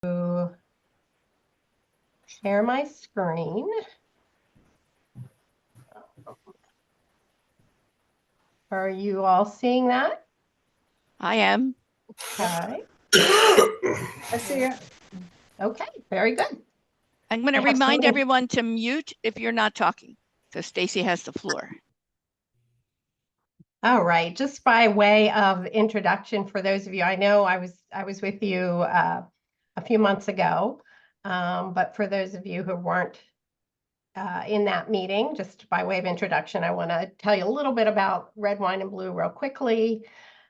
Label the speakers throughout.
Speaker 1: share my screen. Are you all seeing that?
Speaker 2: I am.
Speaker 1: Okay.
Speaker 3: I see it.
Speaker 1: Okay, very good.
Speaker 2: I'm going to remind everyone to mute if you're not talking. So Stacy has the floor.
Speaker 1: All right, just by way of introduction for those of you, I know I was with you a few months ago, but for those of you who weren't in that meeting, just by way of introduction, I want to tell you a little bit about Red Wine and Blue real quickly.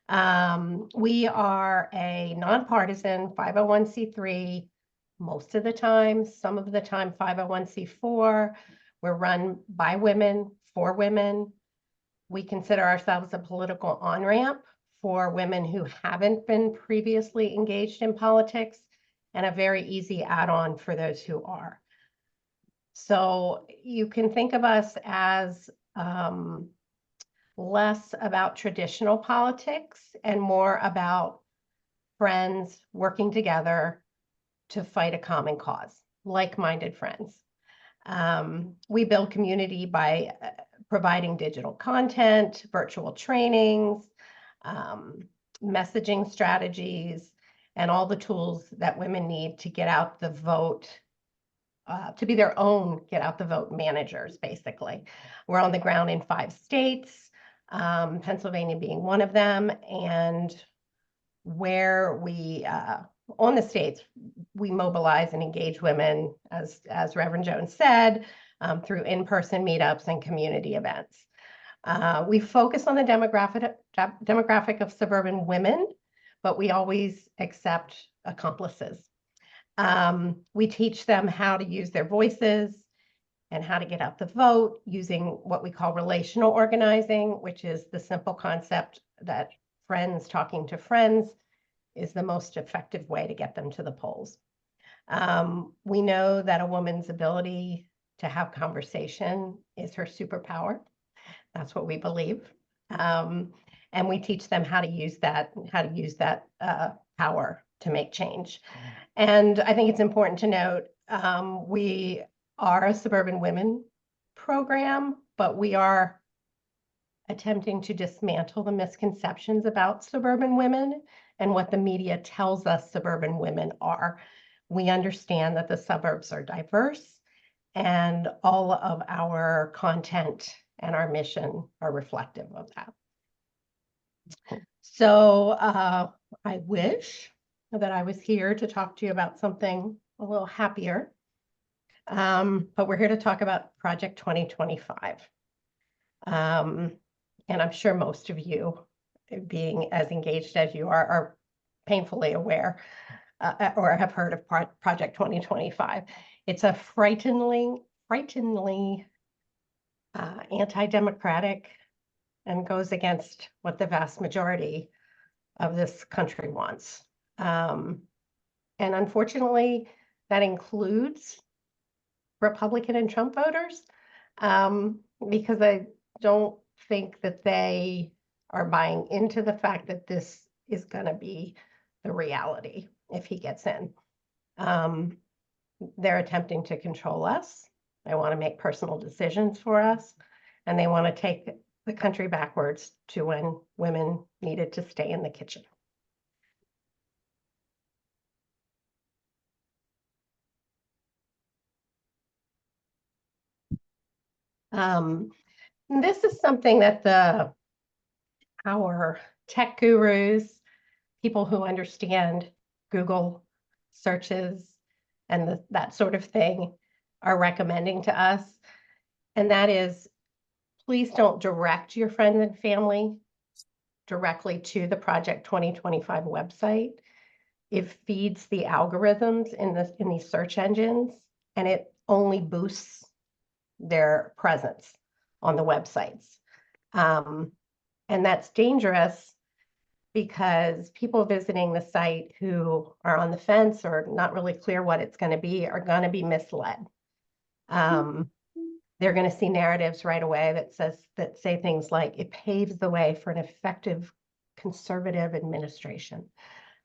Speaker 1: We are a nonpartisan 501c3, most of the time, some of the time 501c4. We're run by women, for women. We consider ourselves a political on-ramp for women who haven't been previously engaged in politics, and a very easy add-on for those who are. So you can think of us as less about traditional politics and more about friends working together to fight a common cause, like-minded friends. We build community by providing digital content, virtual trainings, messaging strategies, and all the tools that women need to get out the vote, to be their own get out the vote managers, basically. We're on the ground in 5 states, Pennsylvania being one of them, and where we, on the states, we mobilize and engage women, as Reverend Jones said, through in-person meetups and community events. We focus on the demographic of suburban women, but we always accept accomplices. We teach them how to use their voices and how to get out the vote using what we call relational organizing, which is the simple concept that friends talking to friends is the most effective way to get them to the polls. We know that a woman's ability to have conversation is her superpower. That's what we believe. And we teach them how to use that power to make change. And I think it's important to note, we are a suburban women program, but we are attempting to dismantle the misconceptions about suburban women and what the media tells us suburban women are. We understand that the suburbs are diverse, and all of our content and our mission are reflective of that. So I wish that I was here to talk to you about something a little happier, but we're here to talk about Project 2025. And I'm sure most of you, being as engaged as you are painfully aware or have heard of Project 2025. It's a frighteningly anti-democratic and goes against what the vast majority of this country wants. And unfortunately, that includes Republican and Trump voters, because I don't think that they are buying into the fact that this is going to be the reality if he gets in. They're attempting to control us. They want to make personal decisions for us, and they want to take the country backwards to when women needed to stay in the kitchen. This is something that our tech gurus, people who understand Google searches and that sort of thing, are recommending to us. And that is, please don't direct your friends and family directly to the Project 2025 website. It feeds the algorithms in these search engines, and it only boosts their presence on the websites. And that's dangerous because people visiting the site who are on the fence or not really clear what it's going to be are going to be misled. They're going to see narratives right away that say things like, it paves the way for an effective conservative administration.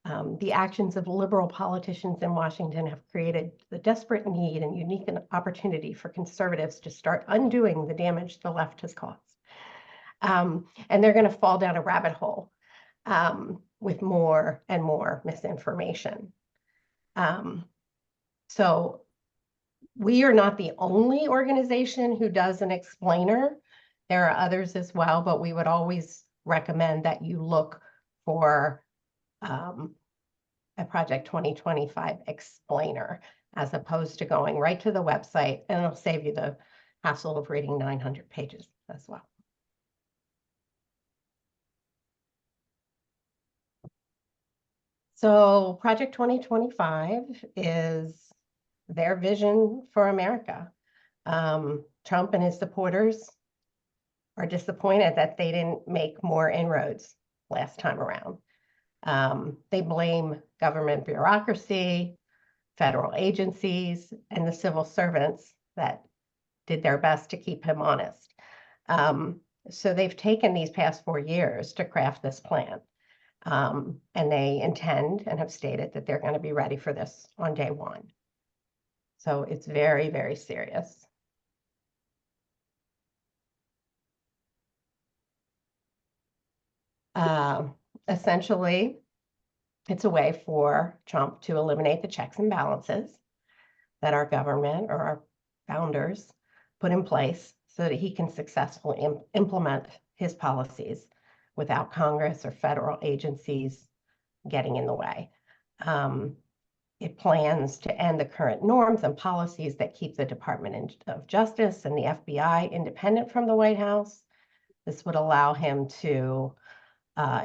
Speaker 1: The actions of liberal politicians in Washington have created the desperate need and unique opportunity for conservatives to start undoing the damage the left has caused. And they're going to fall down a rabbit hole with more and more misinformation. So we are not the only organization who does an explainer. There are others as well, but we would always recommend that you look for a Project 2025 explainer, as opposed to going right to the website, and it'll save you the hassle of reading 900 pages as well. So Project 2025 is their vision for America. Trump and his supporters are disappointed that they didn't make more inroads last time around. They blame government bureaucracy, federal agencies, and the civil servants that did their best to keep him honest. So they've taken these past 4 years to craft this plan. And they intend and have stated that they're going to be ready for this on day one. So it's very, very serious. Essentially, it's a way for Trump to eliminate the checks and balances that our government or our founders put in place so that he can successfully implement his policies without Congress or federal agencies getting in the way. It plans to end the current norms and policies that keep the Department of Justice and the FBI independent from the White House. This would allow him to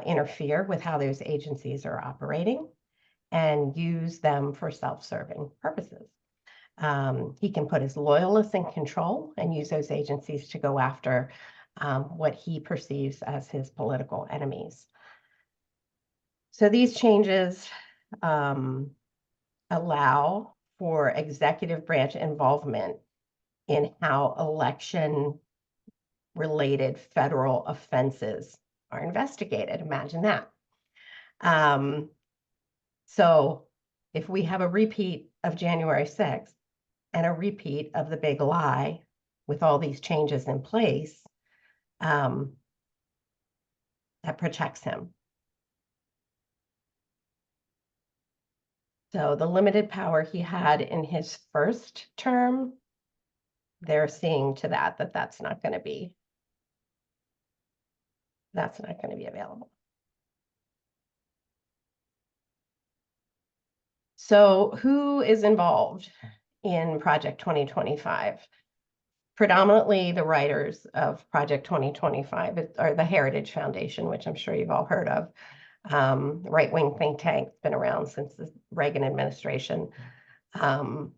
Speaker 1: interfere with how those agencies are operating and use them for self-serving purposes. He can put his loyalists in control and use those agencies to go after what he perceives as his political enemies. So these changes allow for executive branch involvement in how election-related federal offenses are investigated. Imagine that. So if we have a repeat of January 6th and a repeat of the big lie with all these changes in place, that protects him. So the limited power he had in his first term, they're seeing to that that's not going to be available. So who is involved in Project 2025? Predominantly the writers of Project 2025 are the Heritage Foundation, which I'm sure you've all heard of. Right-wing think tank, been around since the Reagan administration, along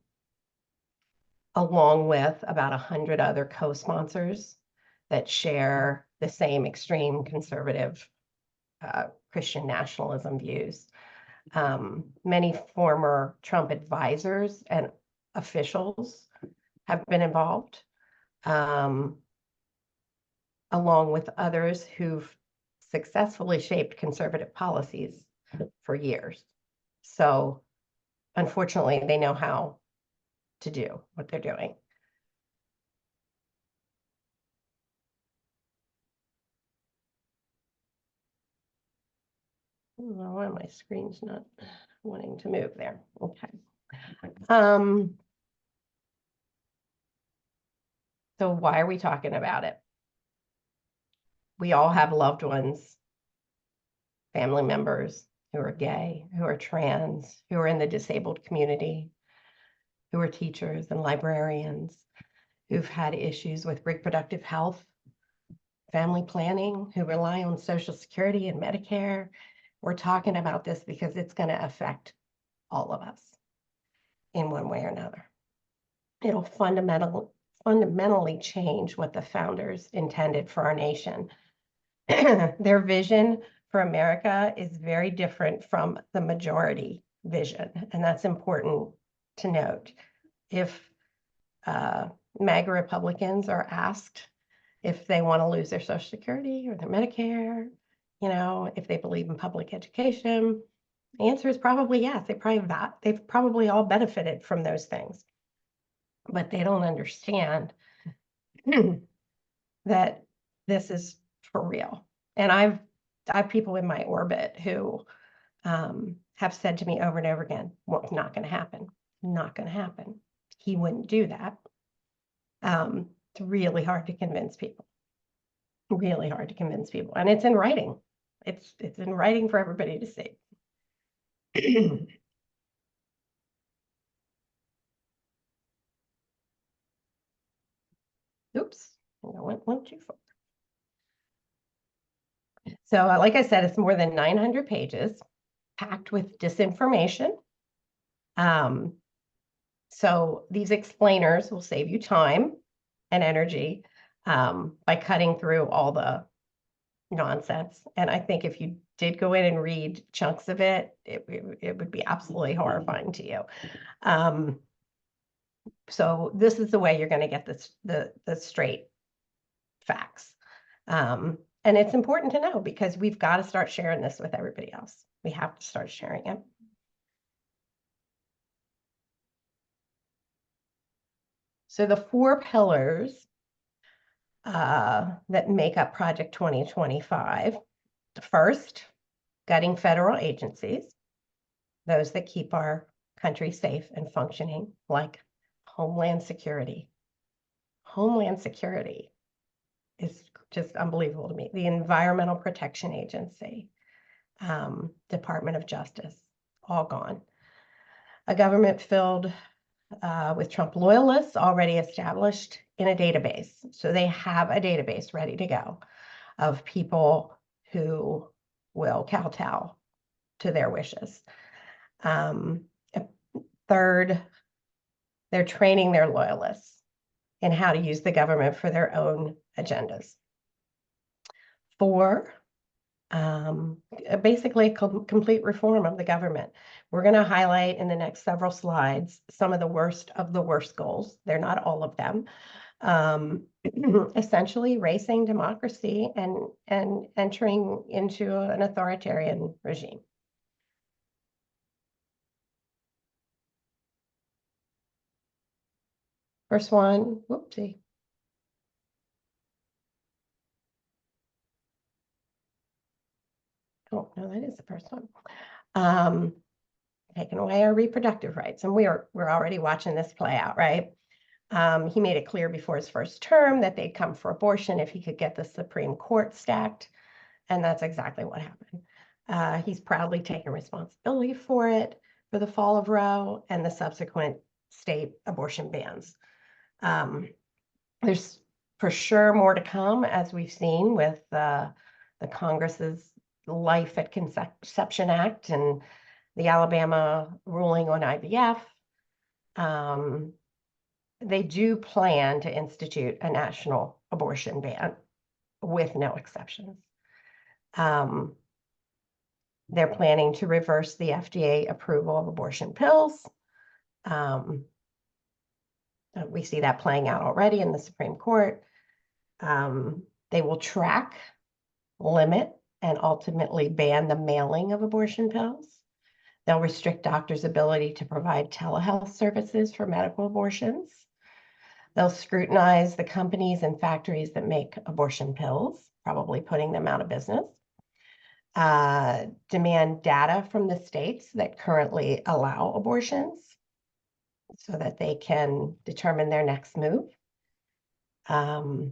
Speaker 1: with about 100 other co-sponsors that share the same extreme conservative Christian nationalism views. Many former Trump advisors and officials have been involved, along with others who've successfully shaped conservative policies for years. So unfortunately, they know how to do what they're doing. Well, why my screen's not wanting to move there. Okay. So why are we talking about it? We all have loved ones, family members who are gay, who are trans, who are in the disabled community, who are teachers and librarians, who've had issues with reproductive health, family planning, who rely on Social Security and Medicare. We're talking about this because it's going to affect all of us in one way or another. It'll fundamentally change what the founders intended for our nation. Their vision for America is very different from the majority vision, and that's important to note. If MAGA Republicans are asked if they want to lose their Social Security or their Medicare, if they believe in public education, The answer is probably yes. They've probably all benefited from those things, but they don't understand that this is for real. And I have people in my orbit who have said to me over and over again, well, it's not going to happen. Not going to happen. He wouldn't do that. It's really hard to convince people. Really hard to convince people. And it's in writing. It's in writing for everybody to see. Oops, I went too far. So like I said, it's more than 900 pages, packed with disinformation. So these explainers will save you time and energy by cutting through all the nonsense. And I think if you did go in and read chunks of it, it would be absolutely horrifying to you. So this is the way you're going to get the straight facts. And it's important to know because we've got to start sharing this with everybody else. We have to start sharing it. So the 4 pillars that make up Project 2025. First, gutting federal agencies, those that keep our country safe and functioning, like Homeland Security. Homeland Security is just unbelievable to me. The Environmental Protection Agency, Department of Justice, all gone. A government filled with Trump loyalists already established in a database. So they have a database ready to go of people who will kowtow to their wishes. Third, they're training their loyalists in how to use the government for their own agendas. 4, basically a complete reform of the government. We're going to highlight in the next several slides some of the worst goals. They're not all of them. Essentially erasing democracy and entering into an authoritarian regime. First one, whoopsie. Oh, no, that is the first one. Taking away our reproductive rights. And we're already watching this play out, right? He made it clear before his first term that they'd come for abortion if he could get the Supreme Court stacked. And that's exactly what happened. He's proudly taken responsibility for it, for the fall of Roe and the subsequent state abortion bans. There's for sure more to come, as we've seen with the Congress's Life at Conception Act and the Alabama ruling on IVF. They do plan to institute a national abortion ban with no exceptions. They're planning to reverse the FDA approval of abortion pills. We see that playing out already in the Supreme Court. They will track, limit, and ultimately ban the mailing of abortion pills. They'll restrict doctors' ability to provide telehealth services for medical abortions. They'll scrutinize the companies and factories that make abortion pills, probably putting them out of business. Demand data from the states that currently allow abortions so that they can determine their next move. The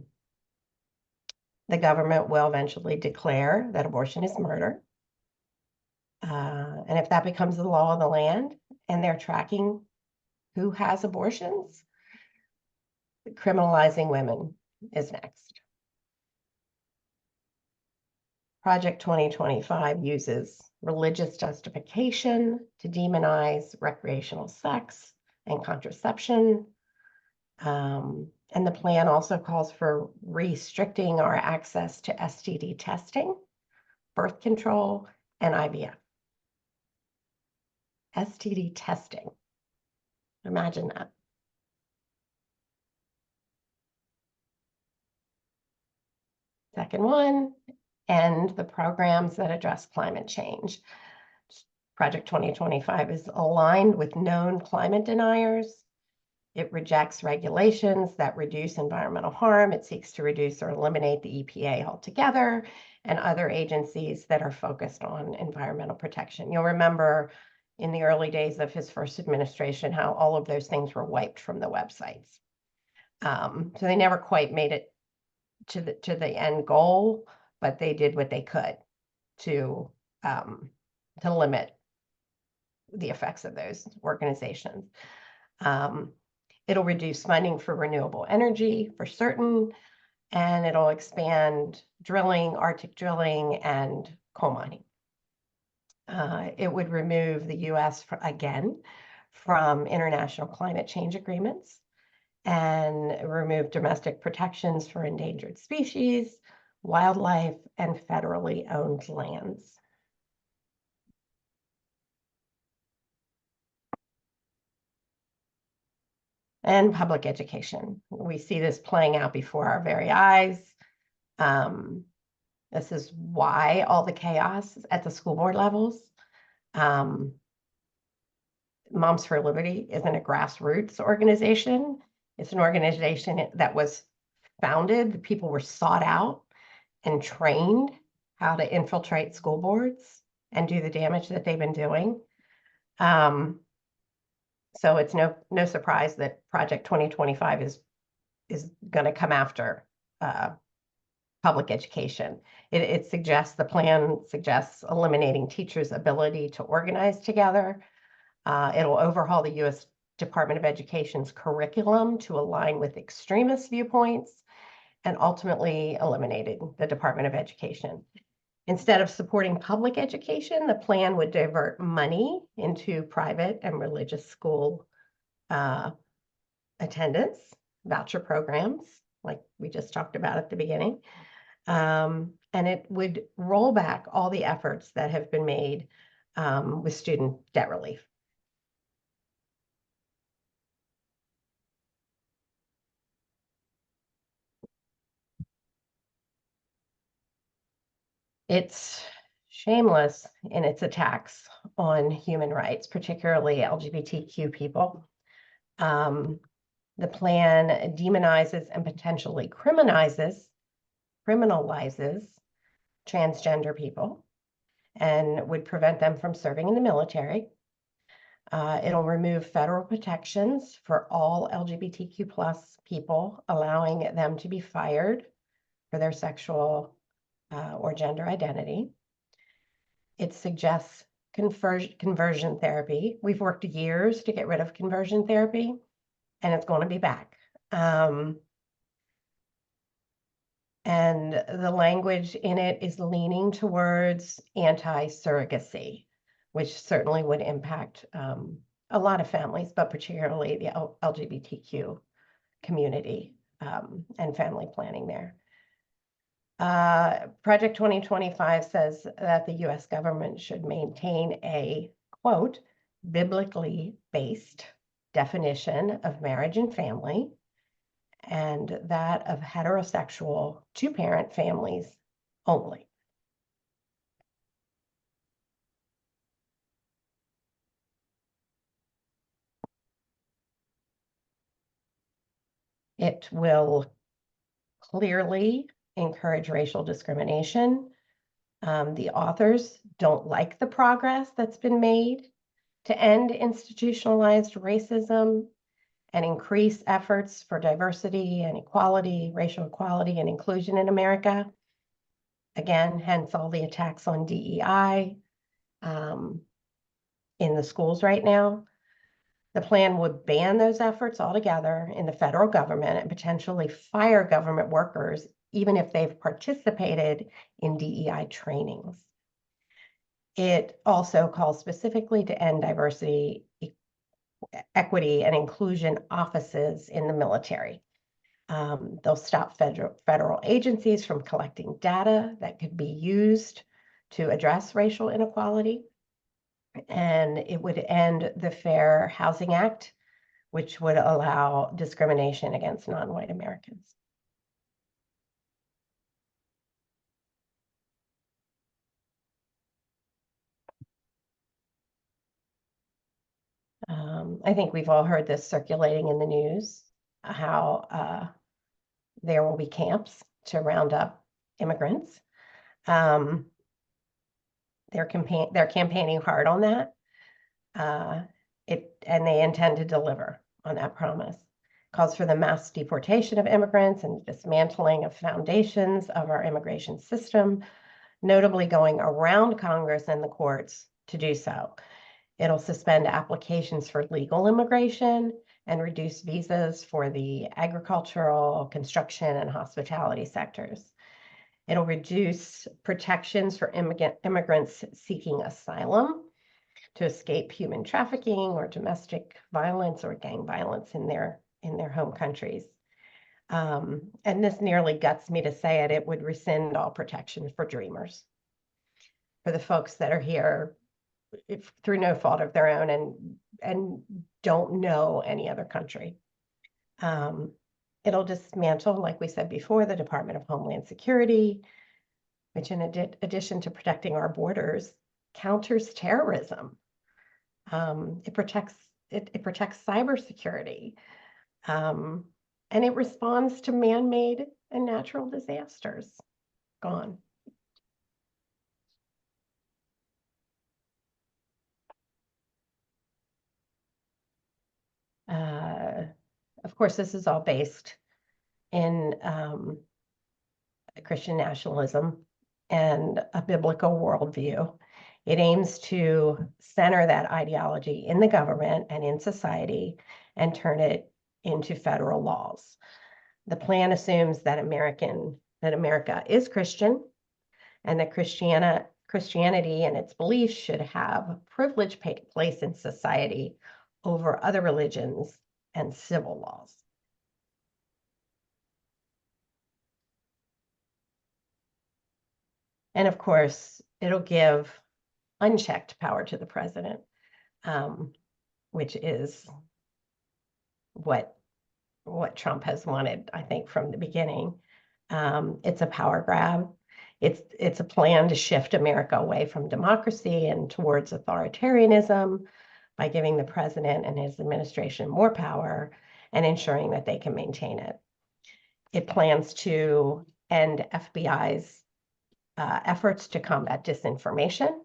Speaker 1: government will eventually declare that abortion is murder. And if that becomes the law of the land and they're tracking who has abortions, criminalizing women is next. Project 2025 uses religious justification to demonize recreational sex and contraception. And the plan also calls for restricting our access to STD testing, birth control, and IVF. STD testing. Imagine that. Second one, end the programs that address climate change. Project 2025 is aligned with known climate deniers. It rejects regulations that reduce environmental harm. It seeks to reduce or eliminate the EPA altogether and other agencies that are focused on environmental protection. You'll remember in the early days of his first administration how all of those things were wiped from the websites. So they never quite made it to the end goal, but they did what they could to limit the effects of those organizations. It'll reduce funding for renewable energy for certain, and it'll expand drilling, Arctic drilling, and coal mining. It would remove the U.S. again from international climate change agreements and remove domestic protections for endangered species, wildlife, and federally owned lands. And public education. We see this playing out before our very eyes. This is why all the chaos at the school board levels. Moms for Liberty isn't a grassroots organization. It's an organization that was founded, the people were sought out and trained how to infiltrate school boards and do the damage that they've been doing. So it's no surprise that Project 2025 is going to come after public education. The plan suggests eliminating teachers' ability to organize together. It'll overhaul the U.S. Department of Education's curriculum to align with extremist viewpoints and ultimately eliminating the Department of Education. Instead of supporting public education, the plan would divert money into private and religious school attendance, voucher programs, like we just talked about at the beginning. And it would roll back all the efforts that have been made with student debt relief. It's shameless in its attacks on human rights, particularly LGBTQ people. The plan demonizes and potentially criminalizes transgender people and would prevent them from serving in the military. It'll remove federal protections for all LGBTQ plus people, allowing them to be fired for their sexual or gender identity. It suggests conversion therapy. We've worked years to get rid of conversion therapy, and it's going to be back. And the language in it is leaning towards anti-surrogacy, which certainly would impact a lot of families, but particularly the LGBTQ community and family planning there. Project 2025 says that the U.S. government should maintain a, quote, biblically based definition of marriage and family, and that of heterosexual two-parent families only. It will clearly encourage racial discrimination. The authors don't like the progress that's been made to end institutionalized racism and increase efforts for diversity and equality, racial equality and inclusion in America. Again, hence all the attacks on DEI in the schools right now. The plan would ban those efforts altogether in the federal government and potentially fire government workers, even if they've participated in DEI trainings. It also calls specifically to end diversity, equity, and inclusion offices in the military. They'll stop federal agencies from collecting data that could be used to address racial inequality. And it would end the Fair Housing Act, which would allow discrimination against non-white Americans. I think we've all heard this circulating in the news, how there will be camps to round up immigrants. They're campaigning hard on that. And they intend to deliver on that promise. Calls for the mass deportation of immigrants and dismantling of foundations of our immigration system, notably going around Congress and the courts to do so. It'll suspend applications for legal immigration and reduce visas for the agricultural, construction, and hospitality sectors. It'll reduce protections for immigrants seeking asylum to escape human trafficking or domestic violence or gang violence in their home countries. And this nearly guts me to say it, it would rescind all protection for dreamers, for the folks that are here through no fault of their own and don't know any other country. It'll dismantle, like we said before, the Department of Homeland Security, which in addition to protecting our borders, counters terrorism. It protects cybersecurity, and it responds to man-made and natural disasters. Gone. Of course, this is all based in Christian nationalism and a biblical worldview. It aims to center that ideology in the government and in society and turn it into federal laws. The plan assumes that America is Christian and that Christianity and its beliefs should have a privileged place in society over other religions and civil laws. And of course, it'll give unchecked power to the president, which is what Trump has wanted, I think, from the beginning. It's a power grab. It's a plan to shift America away from democracy and towards authoritarianism by giving the president and his administration more power and ensuring that they can maintain it. It plans to end FBI's efforts to combat disinformation,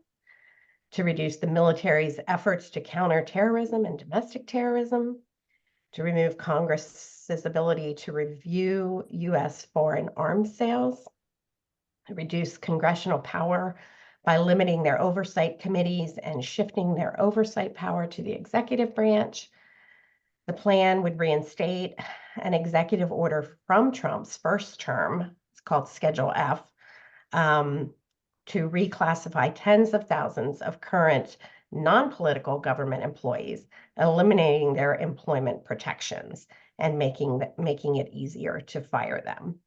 Speaker 1: to reduce the military's efforts to counter terrorism and domestic terrorism, to remove Congress's ability to review U.S. foreign arms sales, reduce congressional power by limiting their oversight committees and shifting their oversight power to the executive branch. The plan would reinstate an executive order from Trump's first term, it's called Schedule F, to reclassify tens of thousands of current non-political government employees, eliminating their employment protections and making it easier to fire them.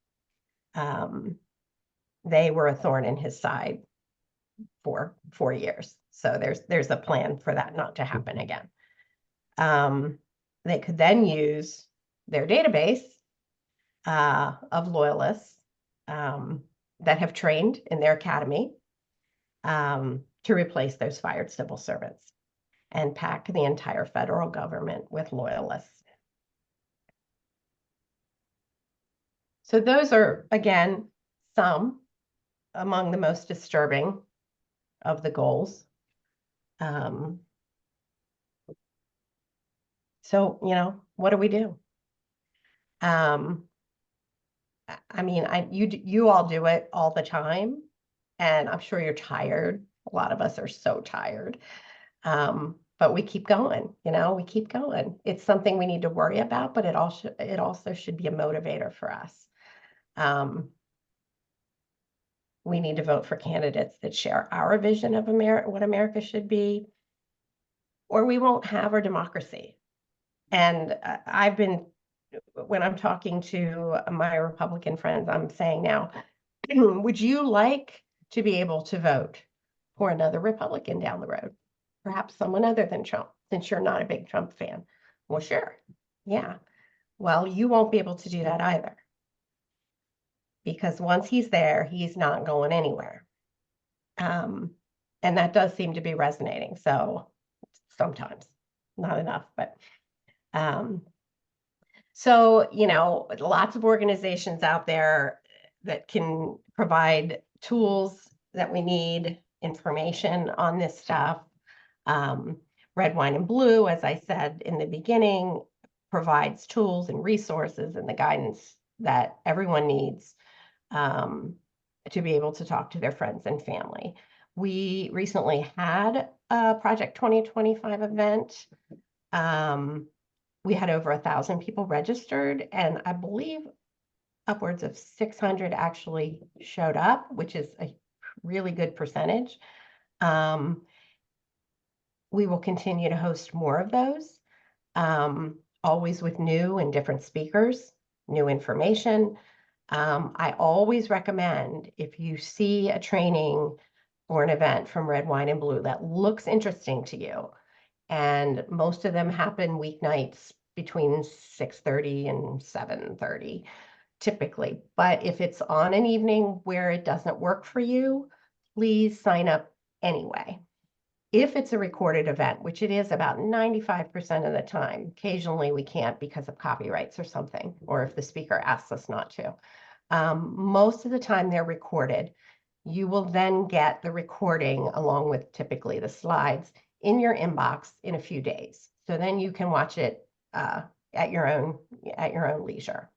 Speaker 1: They were a thorn in his side for 4 years. So there's a plan for that not to happen again. They could then use their database of loyalists that have trained in their academy to replace those fired civil servants and pack the entire federal government with loyalists. So those are, again, some among the most disturbing of the goals. So, what do we do? I mean, you all do it all the time, and I'm sure you're tired. A lot of us are so tired. But we keep going, we keep going. It's something we need to worry about, but it also should be a motivator for us. We need to vote for candidates that share our vision of what America should be, or we won't have our democracy. And when I'm talking to my Republican friends, I'm saying now, would you like to be able to vote for another Republican down the road? Perhaps someone other than Trump, since you're not a big Trump fan. Well, sure. Yeah. Well, you won't be able to do that either. Because once he's there, he's not going anywhere. And that does seem to be resonating. So sometimes, not enough, but so, you know, lots of organizations out there that can provide tools that we need, information on this stuff. Red, Wine, and Blue, as I said in the beginning, provides tools and resources and the guidance that everyone needs to be able to talk to their friends and family. We recently had a Project 2025 event. We had over 1,000 people registered, and I believe upwards of 600 actually showed up, which is a really good percentage. We will continue to host more of those, always with new and different speakers, new information. I always recommend, if you see a training or an event from Red, Wine, and Blue that looks interesting to you, and most of them happen weeknights between 6:30 and 7:30 typically. But if it's on an evening where it doesn't work for you, please sign up anyway. If it's a recorded event, which it is about 95% of the time, occasionally we can't because of copyrights or something, or if the speaker asks us not to. Most of the time they're recorded. You will then get the recording along with typically the slides in your inbox in a few days. So then you can watch it at your own leisure.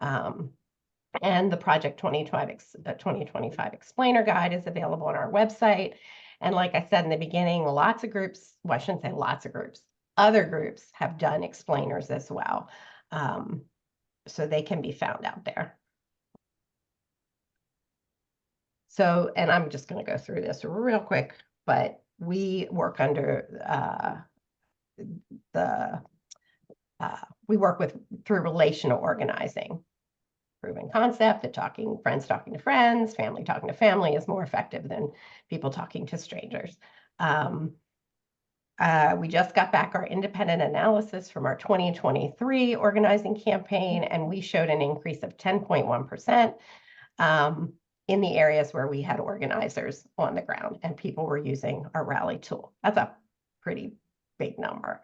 Speaker 1: And the Project 2025 Explainer Guide is available on our website. And like I said in the beginning, lots of groups, well, I shouldn't say lots of groups, other groups have done explainers as well. So they can be found out there. So, and I'm just going to go through this real quick, but we work under we work through relational organizing. Proven concept that friends talking to friends, family talking to family is more effective than people talking to strangers. We just got back our independent analysis from our 2023 organizing campaign, and we showed an increase of 10.1% in the areas where we had organizers on the ground and people were using our Rally tool. That's a pretty big number.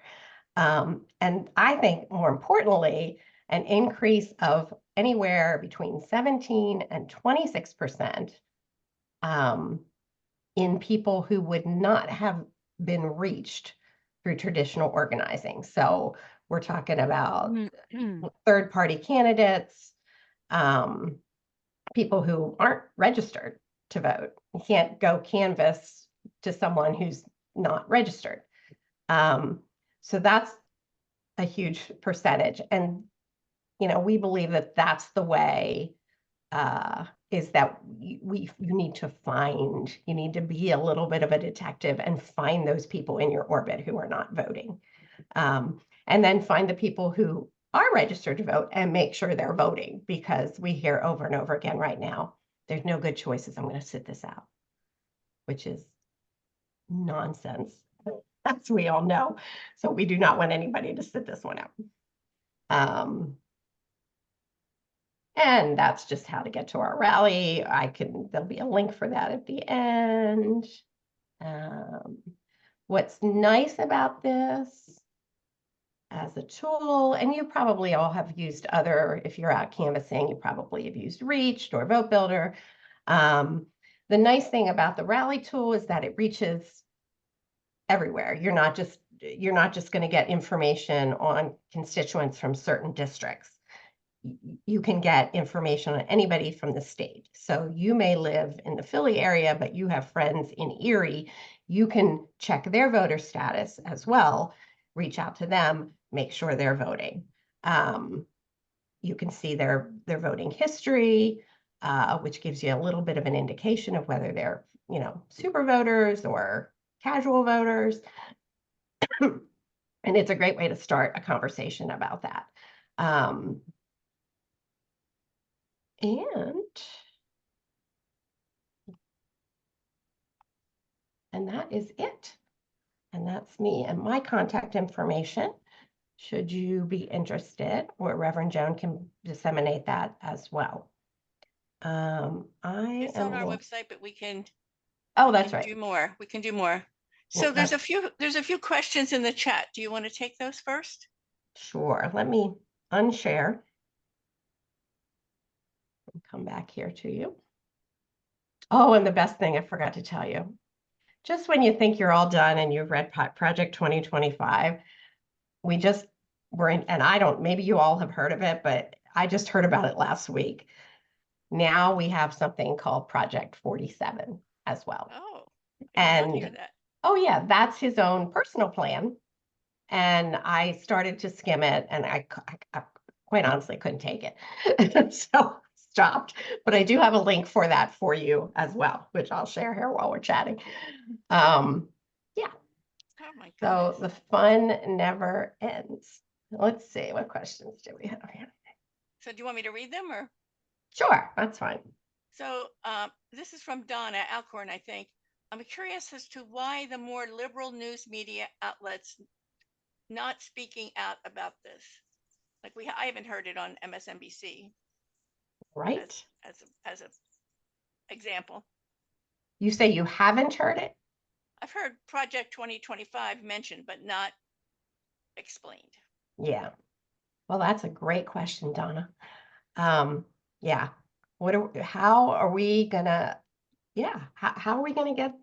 Speaker 1: And I think more importantly, an increase of anywhere between 17 and 26% in people who would not have been reached through traditional organizing. So we're talking about third-party candidates, people who aren't registered to vote. You can't go canvass to someone who's not registered. So that's a huge percentage. And you know, we believe that that's the way, is that you need to be a little bit of a detective and find those people in your orbit who are not voting. And then find the people who are registered to vote and make sure they're voting, because we hear over and over again right now, there's no good choices, I'm going to sit this out, which is nonsense, as we all know. So we do not want anybody to sit this one out. And that's just how to get to our rally. There'll be a link for that at the end. What's nice about this as a tool, and you probably all have used if you're out canvassing, you probably have used Reached or Vote Builder. The nice thing about the rally tool is that it reaches everywhere. You're not just going to get information on constituents from certain districts. You can get information on anybody from the state. So you may live in the Philly area, but you have friends in Erie. You can check their voter status as well, reach out to them, make sure they're voting. You can see their voting history, which gives you a little bit of an indication of whether they're, you know, super voters or casual voters. And it's a great way to start a conversation about that. And that is it. And that's me and my contact information, should you be interested, or Reverend Joan can disseminate that as well.
Speaker 2: It's on our website, but we can
Speaker 1: Oh, that's right.
Speaker 2: do more. We can do more. So there's a few questions in the chat. Do you want to take those first?
Speaker 1: Sure. Let me unshare and come back here to you. Oh, and the best thing I forgot to tell you, just when you think you're all done and you've read Project 2025, we just were in, and I don't, maybe you all have heard of it, but I just heard about it last week. Now we have something called Project 47 as well.
Speaker 2: Oh, I did not hear that.
Speaker 1: Oh yeah, that's his own personal plan. And I started to skim it, and I quite honestly couldn't take it. So stopped. But I do have a link for that for you as well, which I'll share here while we're chatting. Yeah.
Speaker 2: Oh my
Speaker 1: So
Speaker 2: goodness.
Speaker 1: the fun never ends. Let's see, what questions do we have here?
Speaker 2: So do you want me to read them or?
Speaker 1: Sure, that's fine.
Speaker 2: So this is from Donna Alcorn, I think. I'm curious as to why the more liberal news media outlets not speaking out about this. Like I haven't heard it on MSNBC.
Speaker 1: Right.
Speaker 2: As a example.
Speaker 1: You say you haven't heard it?
Speaker 2: I've heard Project 2025 mentioned, but not explained.
Speaker 1: Yeah. Well, that's a great question, Donna. Yeah. How are we gonna, how are we gonna get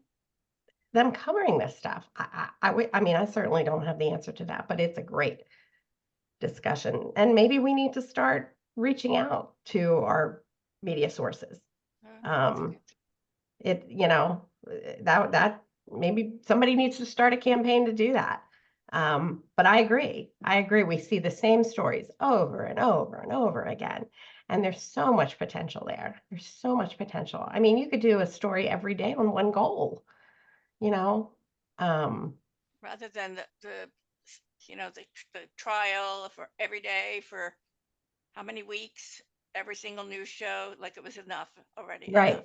Speaker 1: them covering this stuff? I mean, I certainly don't have the answer to that, but it's a great discussion. And maybe we need to start reaching out to our media sources. That maybe somebody needs to start a campaign to do that. But I agree. We see the same stories over and over and over again. And there's so much potential there. There's so much potential. I mean, you could do a story every day on one goal,
Speaker 2: rather than the trial for every day for how many weeks, every single news show, like it was enough already.
Speaker 1: Right.
Speaker 2: Enough.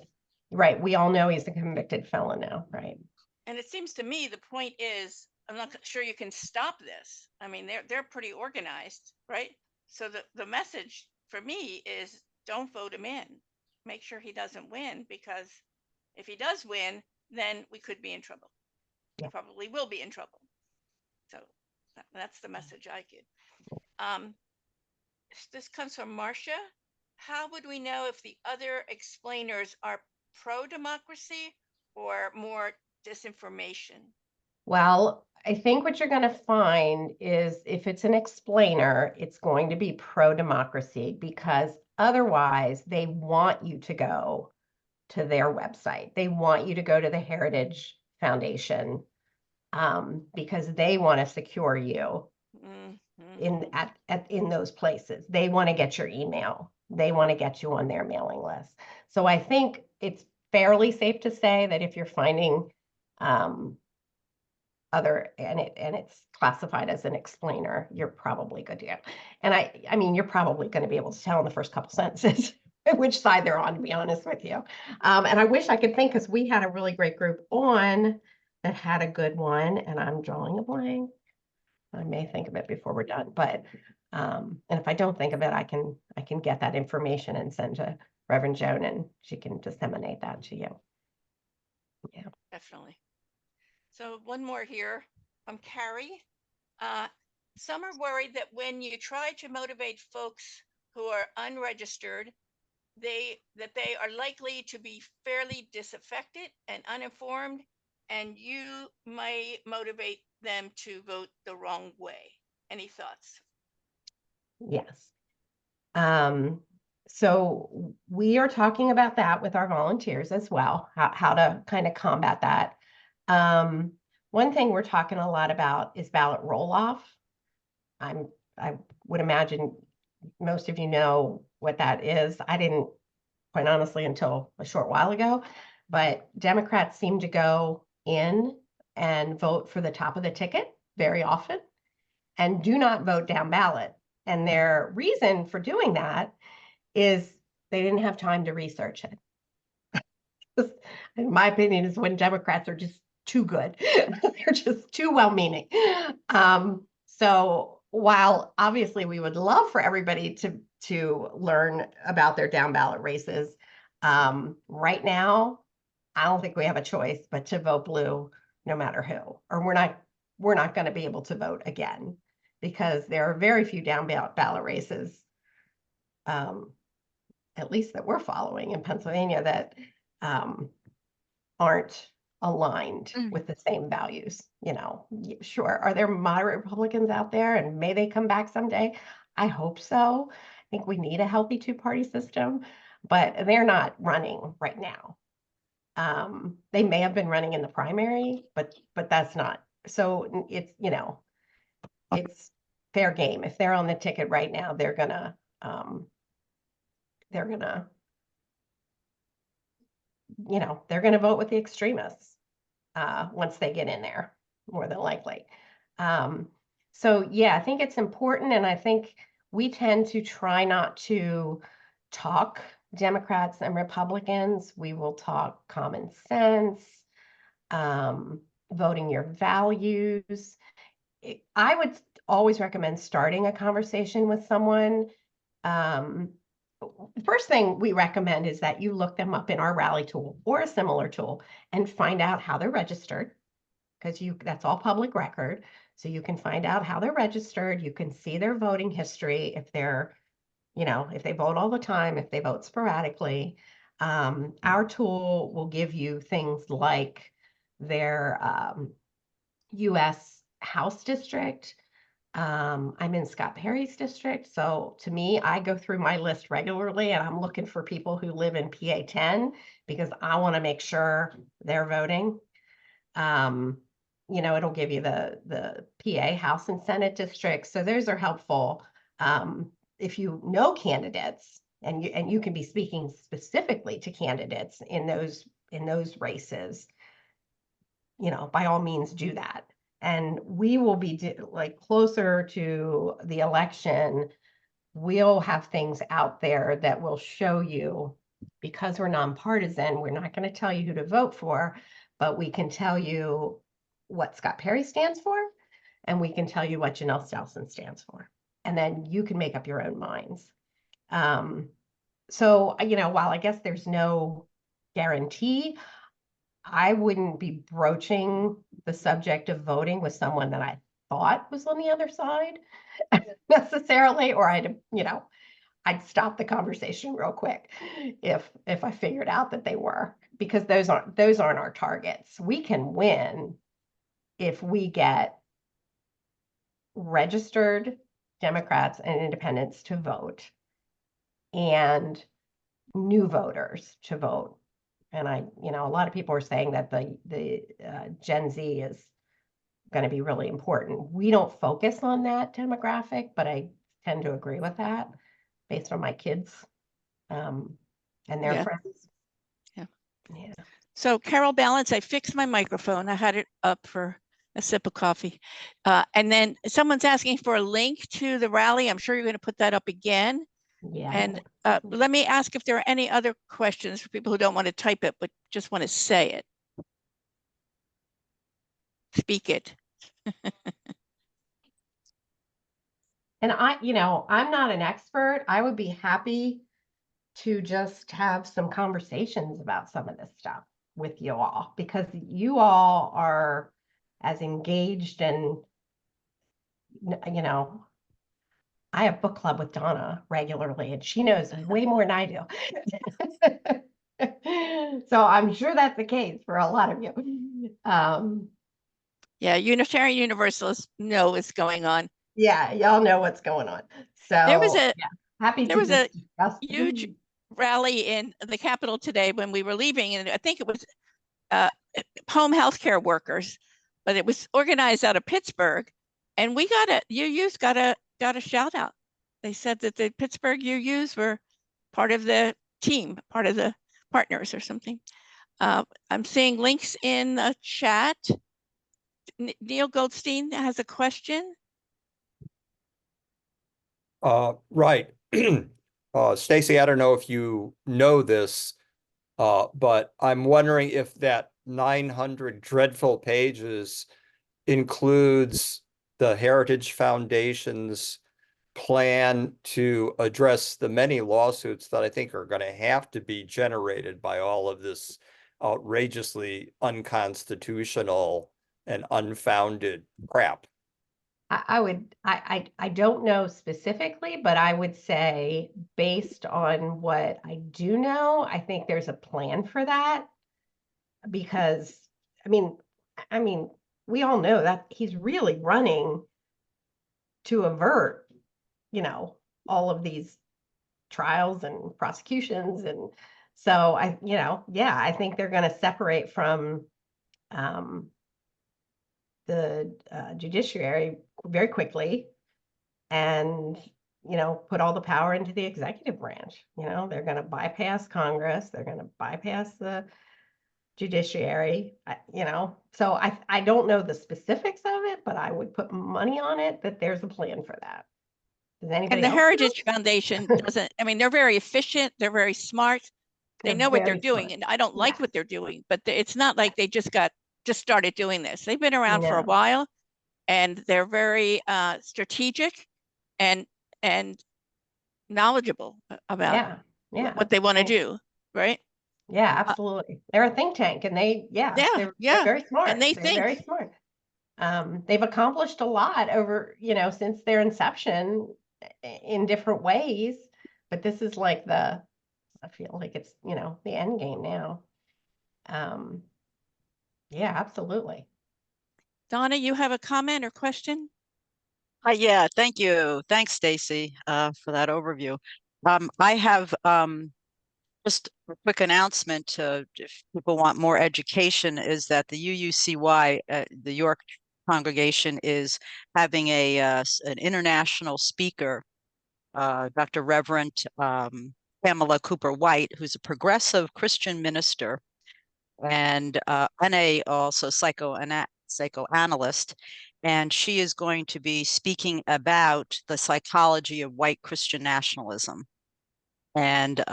Speaker 1: Right. We all know he's a convicted felon now, right?
Speaker 2: And it seems to me the point is, I'm not sure you can stop this. I mean, they're pretty organized, right? So the message for me is don't vote him in. Make sure he doesn't win, because if he does win, then we could be in trouble.
Speaker 1: Yeah.
Speaker 2: Probably will be in trouble. So that's the message I give. This comes from Marcia. How would we know if the other explainers are pro-democracy or more disinformation?
Speaker 1: Well, I think what you're going to find is if it's an explainer, it's going to be pro-democracy, because otherwise they want you to go to their website. They want you to go to the Heritage Foundation because they want to secure you in those places. They want to get your email. They want to get you on their mailing list. So I think it's fairly safe to say that if you're finding it's classified as an explainer, you're probably good to go. And I mean, you're probably going to be able to tell in the first couple sentences which side they're on, to be honest with you. And I wish I could think, because we had a really great group on that had a good one, and I'm drawing a blank. I may think of it before we're done, but and if I don't think of it, I can get that information and send to Reverend Joan, and she can disseminate that to you. Yeah,
Speaker 2: definitely. So one more here from Carrie. Some are worried that when you try to motivate folks who are unregistered, they are likely to be fairly disaffected and uninformed, and you might motivate them to vote the wrong way. Any thoughts?
Speaker 1: Yes. So we are talking about that with our volunteers as well, how to kind of combat that. One thing we're talking a lot about is ballot roll-off. I would imagine most of you know what that is. I didn't, quite honestly, until a short while ago, but Democrats seem to go in and vote for the top of the ticket very often and do not vote down ballot. And their reason for doing that is they didn't have time to research it. In my opinion, is when Democrats are just too good. They're just too well-meaning. So while obviously we would love for everybody to learn about their down ballot races, right now, I don't think we have a choice but to vote blue no matter who, or we're not going to be able to vote again, because there are very few down ballot races, at least that we're following in Pennsylvania, that aren't aligned with the same values. Sure, are there moderate Republicans out there, and may they come back someday? I hope so. I think we need a healthy two-party system, but they're not running right now. They may have been running in the primary, but that's not. So it's, it's fair game. If they're on the ticket right now, they're gonna they're gonna vote with the extremists once they get in there, more than likely. So yeah, I think it's important, and I think we tend to try not to talk Democrats and Republicans. We will talk common sense, voting your values. I would always recommend starting a conversation with someone. The first thing we recommend is that you look them up in our Rally tool or a similar tool and find out how they're registered, because that's all public record. So you can find out how they're registered. You can see their voting history, if they're, if they vote all the time, if they vote sporadically. Our tool will give you things like their U.S. House district. I'm in Scott Perry's district. So to me, I go through my list regularly, and I'm looking for people who live in PA 10, because I want to make sure they're voting. It'll give you the PA House and Senate districts. So those are helpful. If you know candidates, and you can be speaking specifically to candidates in those races, by all means do that. And we will be closer to the election. We'll have things out there that will show you, because we're nonpartisan, we're not going to tell you who to vote for, but we can tell you what Scott Perry stands for, and we can tell you what Janelle Stelson stands for. And then you can make up your own minds. So, while I guess there's no guarantee, I wouldn't be broaching the subject of voting with someone that I thought was on the other side necessarily, or I'd stop the conversation real quick if I figured out that they were, because those aren't our targets. We can win if we get registered Democrats and independents to vote, and new voters to vote. And a lot of people are saying that the Gen Z is going to be really important. We don't focus on that demographic, but I tend to agree with that based on my kids and their friends.
Speaker 2: Yeah. So Carol Balance, I fixed my microphone. I had it up for a sip of coffee. And then someone's asking for a link to the rally. I'm sure you're going to put that up again.
Speaker 1: Yeah.
Speaker 2: And let me ask if there are any other questions for people who don't want to type it, but just want to say it. Speak it.
Speaker 1: And I'm not an expert. I would be happy to just have some conversations about some of this stuff with you all, because you all are as engaged, and I have book club with Donna regularly, and she knows way more than I do. So I'm sure that's the case for a lot of you.
Speaker 2: Yeah, Unitarian Universalists know what's going on.
Speaker 1: Yeah, y'all know what's going on. So
Speaker 2: there was a huge rally in the Capitol today when we were leaving, and I think it was home healthcare workers, but it was organized out of Pittsburgh, and we UU's got a shout out. They said that the Pittsburgh UUs were part of the team, part of the partners or something. I'm seeing links in the chat. Neil Goldstein has a question.
Speaker 4: Right. Stacy, I don't know if you know this, but I'm wondering if that 900 dreadful pages includes the Heritage Foundation's plan to address the many lawsuits that I think are going to have to be generated by all of this outrageously unconstitutional and unfounded crap.
Speaker 1: I don't know specifically, but I would say based on what I do know, I think there's a plan for that because I mean, I mean, we all know that he's really running to avert, all of these trials and prosecutions. And so yeah, I think they're going to separate from um, the judiciary very quickly and, put all the power into the executive branch. They're going to bypass Congress. They're going to bypass the judiciary, so I don't know the specifics of it, but I would put money on it that there's a plan for that. Does anybody
Speaker 2: And the
Speaker 1: else know?
Speaker 2: Heritage Foundation doesn't, I mean, they're very efficient, they're very smart, they
Speaker 1: They're
Speaker 2: know what they're
Speaker 1: very
Speaker 2: doing,
Speaker 1: smart.
Speaker 2: and I don't like
Speaker 1: Yes.
Speaker 2: what they're doing, but it's not like they just started doing this. They've been around for a
Speaker 1: No.
Speaker 2: while, and they're very strategic and knowledgeable about
Speaker 1: Yeah,
Speaker 2: what they want to
Speaker 1: and-
Speaker 2: do, right?
Speaker 1: yeah, absolutely. They're a think tank, and they're very smart.
Speaker 2: And they
Speaker 1: They're
Speaker 2: think.
Speaker 1: very smart. They've accomplished a lot over, since their inception in different ways, but this is like I feel like it's, the end game now. Yeah, absolutely.
Speaker 2: Donna, you have a comment or question?
Speaker 5: Yeah, thank you. Thanks, Stacy, for that overview. I have just a quick announcement to, if people want more education, is that the UUCY, the York congregation, is having an international speaker, Dr. Reverend Pamela Cooper White, who's a progressive Christian minister and also psychoanalyst. And she is going to be speaking about the psychology of white Christian nationalism. And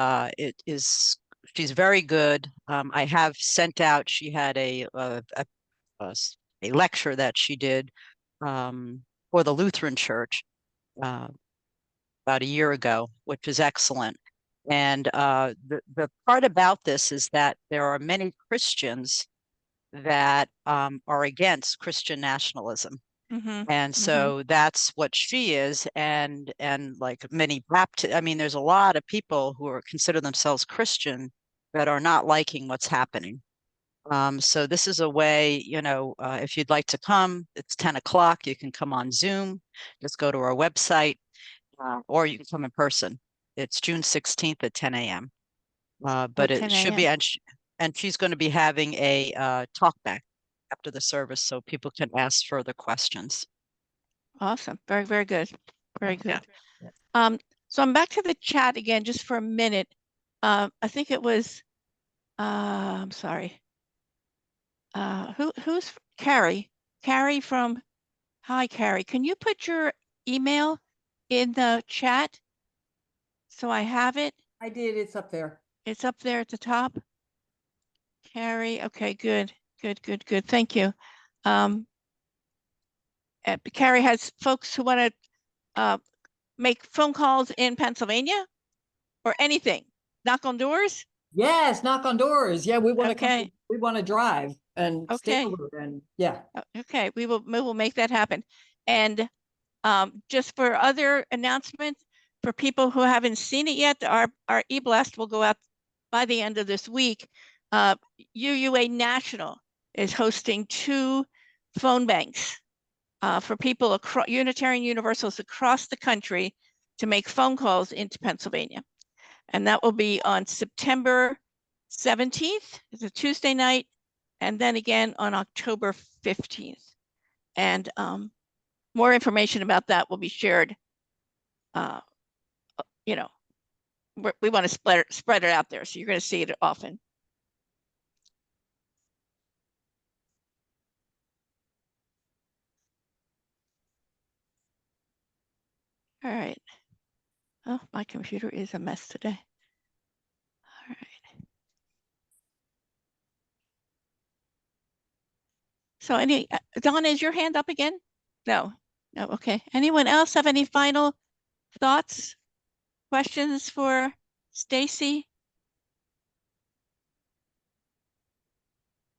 Speaker 5: she's very good. I have sent out, she had a lecture that she did for the Lutheran Church about a year ago, which is excellent. And the part about this is that there are many Christians that are against Christian nationalism. And so that's what she is. And like many Baptist, I mean, there's a lot of people who consider themselves Christian that are not liking what's happening. So this is a way, if you'd like to come, it's 10 o'clock. You can come on Zoom. Just go to our website, or you can come in person. It's June 16th at 10 a.m. But it should be, and she's going to be having a talk back after the service so people can ask further questions.
Speaker 2: Awesome. Very, very good. Very good.
Speaker 1: Yeah.
Speaker 2: So I'm back to the chat again just for a minute. I think it was, I'm sorry. Who's Carrie? Carrie from, hi, Carrie. Can you put your email in the chat so I have it?
Speaker 3: I did. It's up there.
Speaker 2: It's up there at the top. Carrie. Okay, good. Good. Thank you. Carrie has folks who want to make phone calls in Pennsylvania or anything. Knock on doors.
Speaker 3: Yes, knock on doors. Yeah, we want to
Speaker 2: Okay.
Speaker 3: come. We want to drive and stay
Speaker 2: Okay.
Speaker 3: over and yeah.
Speaker 2: Okay, we will make that happen. And just for other announcements, for people who haven't seen it yet, our e-blast will go out by the end of this week. UUA National is hosting 2 phone banks for people across Unitarian Universalists across the country to make phone calls into Pennsylvania. And that will be on September 17th, it's a Tuesday night, and then again on October 15th. And more information about that will be shared. We want to spread it out there, so you're going to see it often. All right. Oh, my computer is a mess today. All right. So Donna, is your hand up again? No. Okay. Anyone else have any final thoughts, questions for Stacy?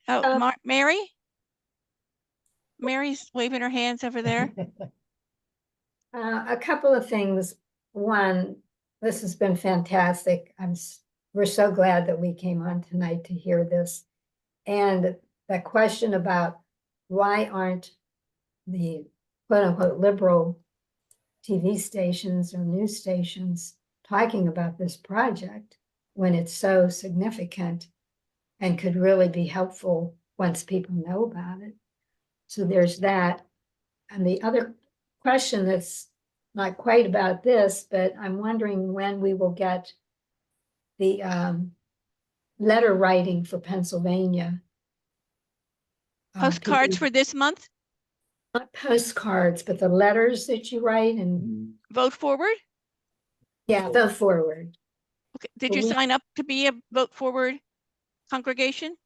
Speaker 2: Oh, Mary? Mary's waving her hands over there.
Speaker 6: A couple of things. One, this has been fantastic. We're so glad that we came on tonight to hear this. And that question about why aren't the quote unquote liberal TV stations or news stations talking about this project when it's so significant and could really be helpful once people know about it. So there's that. And the other question that's not quite about this, but I'm wondering when we will get the letter writing for Pennsylvania.
Speaker 2: Postcards for this month?
Speaker 6: Not postcards, but the letters that you write and,
Speaker 2: Vote forward?
Speaker 6: yeah, the forward.
Speaker 2: Okay. Did
Speaker 6: Well,
Speaker 2: you
Speaker 6: we-
Speaker 2: sign up to be a vote forward congregation?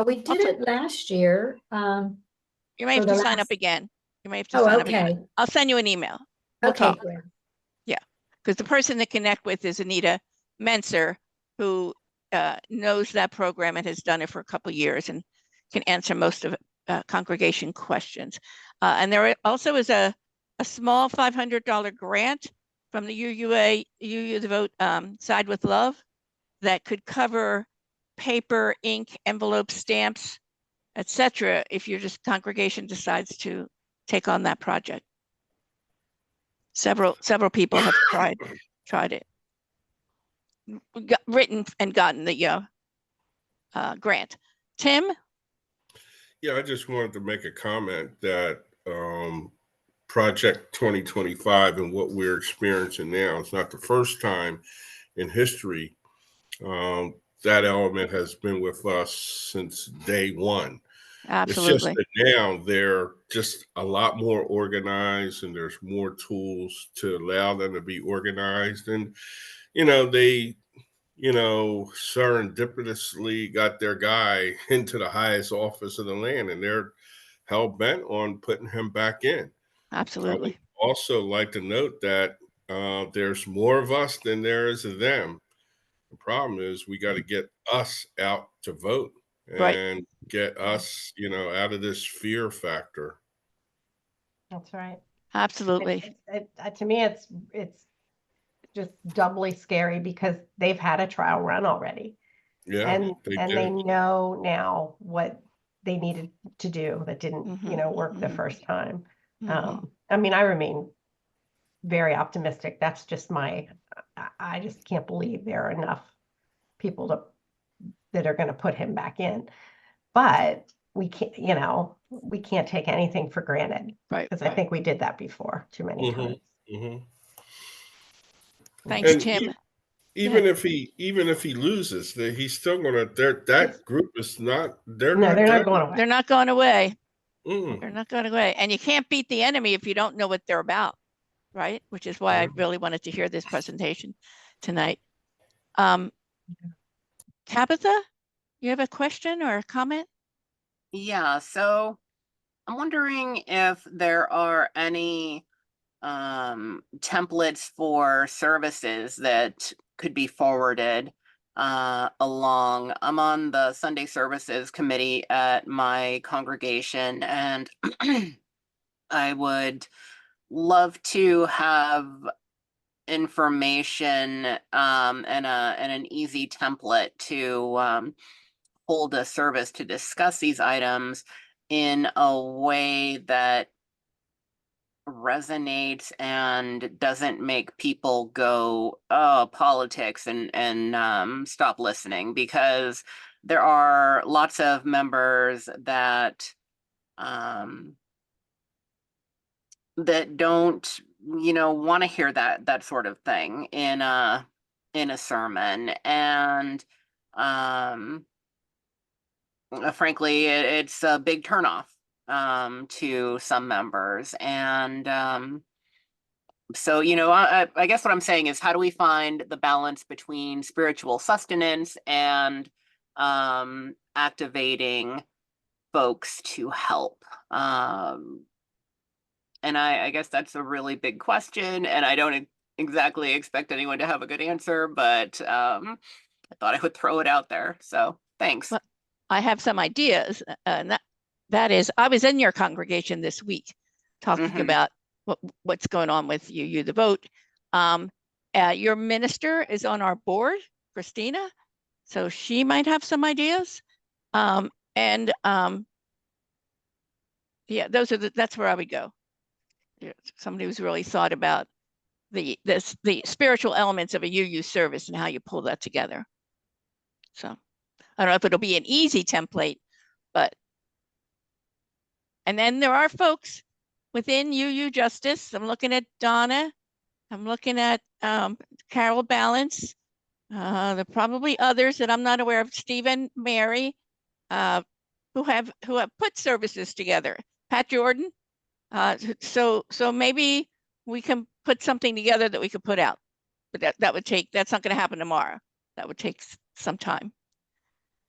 Speaker 6: We did it last year.
Speaker 2: You may
Speaker 6: For
Speaker 2: have
Speaker 6: the
Speaker 2: to sign
Speaker 6: last-
Speaker 2: up again. You may have to
Speaker 6: Oh,
Speaker 2: sign up again.
Speaker 6: okay.
Speaker 2: I'll send you an email. We'll
Speaker 6: Okay,
Speaker 2: talk.
Speaker 6: great.
Speaker 2: Because the person to connect with is Anita Menser, who knows that program and has done it for a couple of years and can answer most of congregation questions. And there also is a small $500 grant from the UU the Vote Side with Love that could cover paper, ink, envelope, stamps, etc. if your congregation decides to take on that project. Several people have tried it, written and gotten the grant. Tim?
Speaker 7: Yeah, I just wanted to make a comment that Project 2025 and what we're experiencing now, it's not the first time in history that element has been with us since day one.
Speaker 2: Absolutely.
Speaker 7: It's just that now they're just a lot more organized and there's more tools to allow them to be organized. And, they, serendipitously got their guy into the highest office in the land and they're hell bent on putting him back in.
Speaker 2: Absolutely.
Speaker 7: I would also like to note that there's more of us than there is of them. The problem is we got to get us out to vote
Speaker 2: Right.
Speaker 7: and get us, out of this fear factor.
Speaker 1: That's right.
Speaker 2: Absolutely.
Speaker 1: To me, it's just doubly scary because they've had a trial run already.
Speaker 7: Yeah,
Speaker 1: And
Speaker 7: they
Speaker 1: they
Speaker 7: do.
Speaker 1: know now what they needed to do that didn't, work the first time. I mean, I remain very optimistic. That's just I just can't believe there are enough people that are going to put him back in. But we can't, we can't take anything for granted.
Speaker 2: Right.
Speaker 1: Because I think we did that before too many times.
Speaker 2: Thanks,
Speaker 7: And
Speaker 2: Tim.
Speaker 7: even if he loses, he's still gonna. That group is not. They're
Speaker 1: No,
Speaker 7: not.
Speaker 1: they're not
Speaker 7: done.
Speaker 1: going away.
Speaker 2: They're not going away.
Speaker 7: Mm.
Speaker 2: They're not going away. And you can't beat the enemy if you don't know what they're about, right? Which is why I really wanted to hear this presentation tonight. Tabitha, you have a question or a comment?
Speaker 8: Yeah, so I'm wondering if there are any templates for services that could be forwarded along. I'm on the Sunday Services Committee at my congregation, and I would love to have information and an easy template to hold a service to discuss these items in a way that resonates and doesn't make people go, oh, politics, and stop listening, because there are lots of members that that don't want to hear that sort of thing in a sermon. And frankly, it's a big turnoff to some members. And so, I guess what I'm saying is, how do we find the balance between spiritual sustenance and activating folks to help? And I guess that's a really big question, and I don't exactly expect anyone to have a good answer, but I thought I would throw it out there. So thanks.
Speaker 2: I have some ideas, and that is, I was in your congregation this week talking
Speaker 8: Mhm.
Speaker 2: about what's going on with UU the vote. Your minister is on our board, Christina, so she might have some ideas. Yeah, that's where I would go. Somebody who's really thought about the spiritual elements of a UU service and how you pull that together. So I don't know if it'll be an easy template, but and then there are folks within UU Justice. I'm looking at Donna. I'm looking at Carol Balance. There are probably others that I'm not aware of. Stephen, Mary, who have put services together. Pat Jordan. So maybe we can put something together that we could put out, but that's not going to happen tomorrow. That would take some time.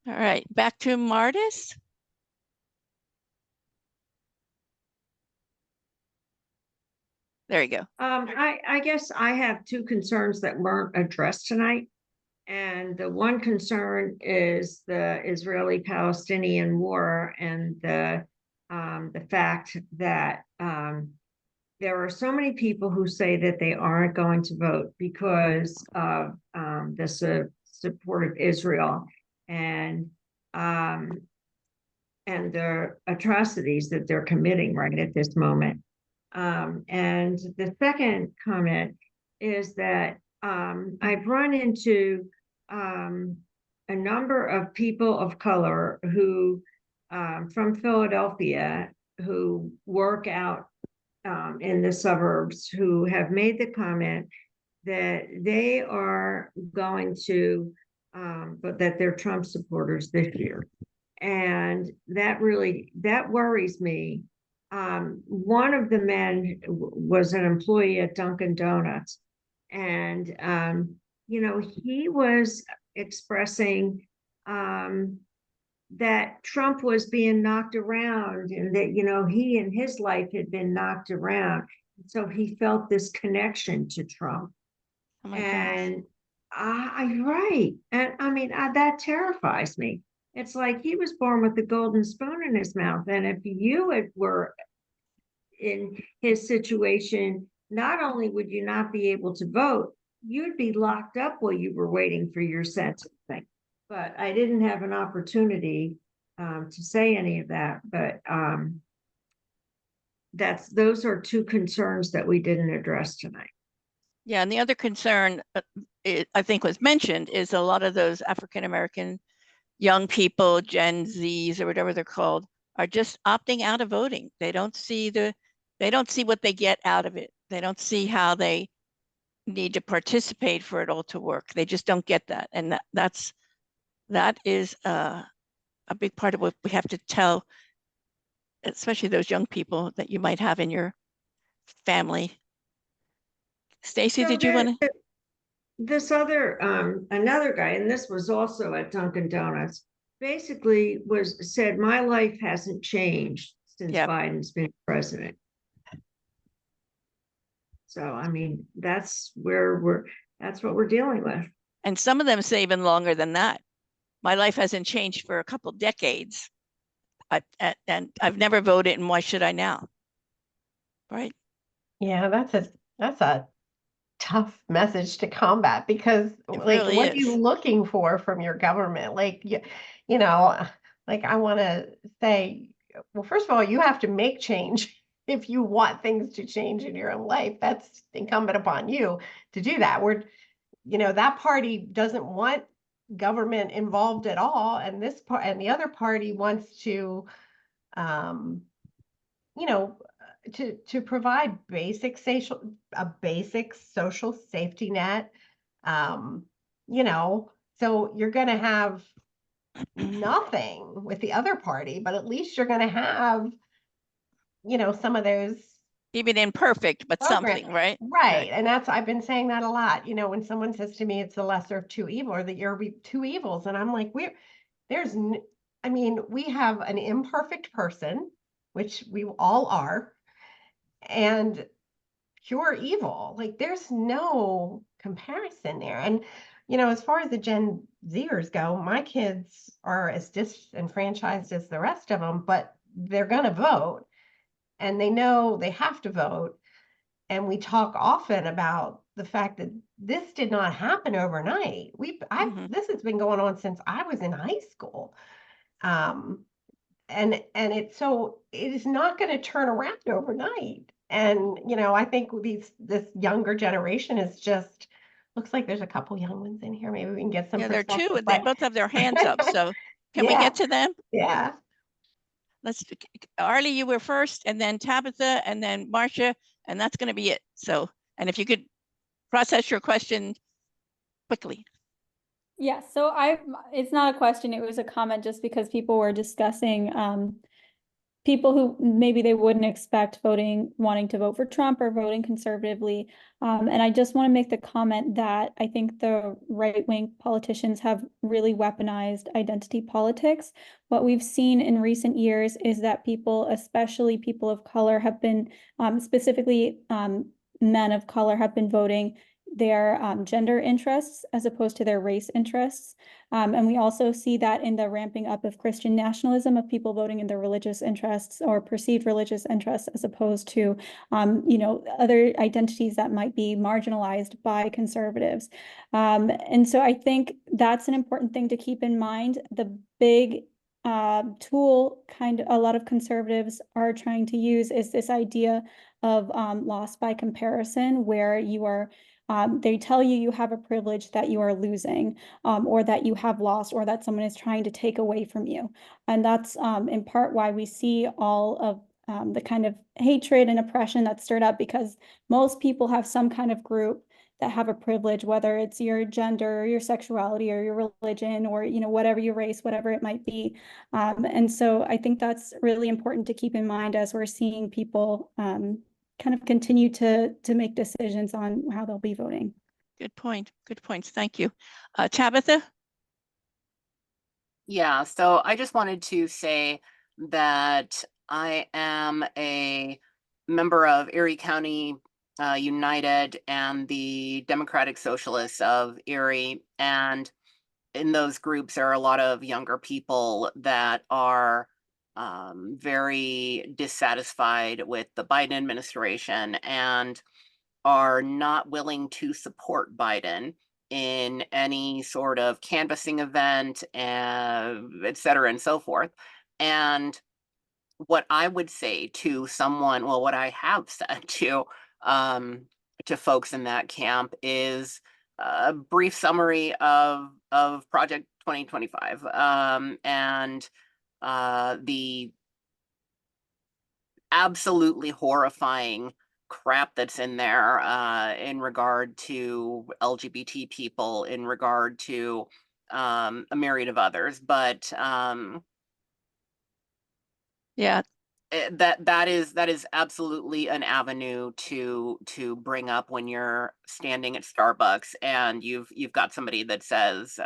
Speaker 2: All right, back to Martis. There you go.
Speaker 9: I guess I have two concerns that weren't addressed tonight. And the one concern is the Israeli-Palestinian war and the fact that there are so many people who say that they aren't going to vote because of the support of Israel and the atrocities that they're committing right at this moment. And the second comment is that I've run into a number of people of color who from Philadelphia who work out in the suburbs who have made the comment that they are going to, but that they're Trump supporters this year. And that worries me. One of the men was an employee at Dunkin' Donuts, and he was expressing that Trump was being knocked around, and that he and his life had been knocked around, so he felt this connection to Trump.
Speaker 2: Oh my
Speaker 9: And right, and I mean that terrifies me. It's like he was born with the golden spoon in his mouth. And if you were in his situation, not only would you not be able to vote, you'd be locked up while you were waiting for your sentencing. But I didn't have an opportunity to say any of that. But those are two concerns that we didn't address tonight.
Speaker 2: Yeah, and the other concern I think was mentioned is a lot of those African-American young people, Gen Zs or whatever they're called, are just opting out of voting. They don't see what they get out of it. They don't see how they need to participate for it all to work. They just don't get that. And that is a big part of what we have to tell, especially those young people that you might have in your family. Stacy,
Speaker 9: So
Speaker 2: did you want to?
Speaker 9: This other, another guy, and this was also at Dunkin' Donuts, basically said, my life hasn't changed since Biden's been president. So, I mean, that's what we're dealing with.
Speaker 2: And some of them say even longer than that. My life hasn't changed for a couple decades. And I've never voted, and why should I now? Right.
Speaker 1: Yeah, that's a tough message to combat, because like
Speaker 2: really
Speaker 1: what are
Speaker 2: is.
Speaker 1: you looking for from your government? Like you know, like I want to say, well, first of all, you have to make change if you want things to change in your own life. That's incumbent upon you to do that. That party doesn't want government involved at all, and this part and the other party wants to to provide a basic social safety net. So you're going to have nothing with the other party, but at least you're going to have, some of those,
Speaker 2: even imperfect, but
Speaker 1: programs.
Speaker 2: Something, right?
Speaker 1: Right. And I've been saying that a lot, when someone says to me, it's the lesser of two evils, or that you're two evils. And I'm like, we have an imperfect person, which we all are, and pure evil. Like there's no comparison there. And you know, as far as the Gen Zers go, my kids are as disenfranchised as the rest of them, but they're going to vote and they know they have to vote. And we talk often about the fact that this did not happen overnight. This has been going on since I was in high school. And it is not going to turn around overnight. And, you know, I think this younger generation is just, looks like there's a couple young ones in here. Maybe we can get some
Speaker 2: Yeah, there are
Speaker 1: perspective.
Speaker 2: two. They both have their hands up. So can we
Speaker 1: Yeah.
Speaker 2: get to them?
Speaker 1: Yeah.
Speaker 2: Arlie, you were first, and then Tabitha, and then Marcia, and that's going to be it. So, and if you could process your question quickly.
Speaker 10: Yeah, so it's not a question, it was a comment just because people were discussing people who maybe they wouldn't expect wanting to vote for Trump or voting conservatively. And I just want to make the comment that I think the right-wing politicians have really weaponized identity politics. What we've seen in recent years is that people, especially people of color, have been, specifically men of color, have been voting their gender interests as opposed to their race interests. And we also see that in the ramping up of Christian nationalism, of people voting in their religious interests or perceived religious interests as opposed to, you know, other identities that might be marginalized by conservatives. And so I think that's an important thing to keep in mind. The big tool a lot of conservatives are trying to use is this idea of loss by comparison, where you are they tell you have a privilege that you are losing, or that you have lost, or that someone is trying to take away from you. And that's in part why we see all of the kind of hatred and oppression that's stirred up, because most people have some kind of group that have a privilege, whether it's your gender, or your sexuality, or your religion, or, you know, whatever your race, whatever it might be. And so I think that's really important to keep in mind as we're seeing people kind of continue to make decisions on how they'll be voting.
Speaker 2: Good point. Good points. Thank you. Tabitha?
Speaker 8: Yeah, so I just wanted to say that I am a member of Erie County United and the Democratic Socialists of Erie. And in those groups, there are a lot of younger people that are very dissatisfied with the Biden administration and are not willing to support Biden in any sort of canvassing event, et cetera, and so forth. And what I would say to someone, well, what I have said to folks in that camp is a brief summary of Project 2025 and the absolutely horrifying crap that's in there in regard to LGBT people, in regard to a myriad of others. But
Speaker 2: Yeah,
Speaker 8: that is absolutely an avenue to bring up when you're standing at Starbucks and you've got somebody that says,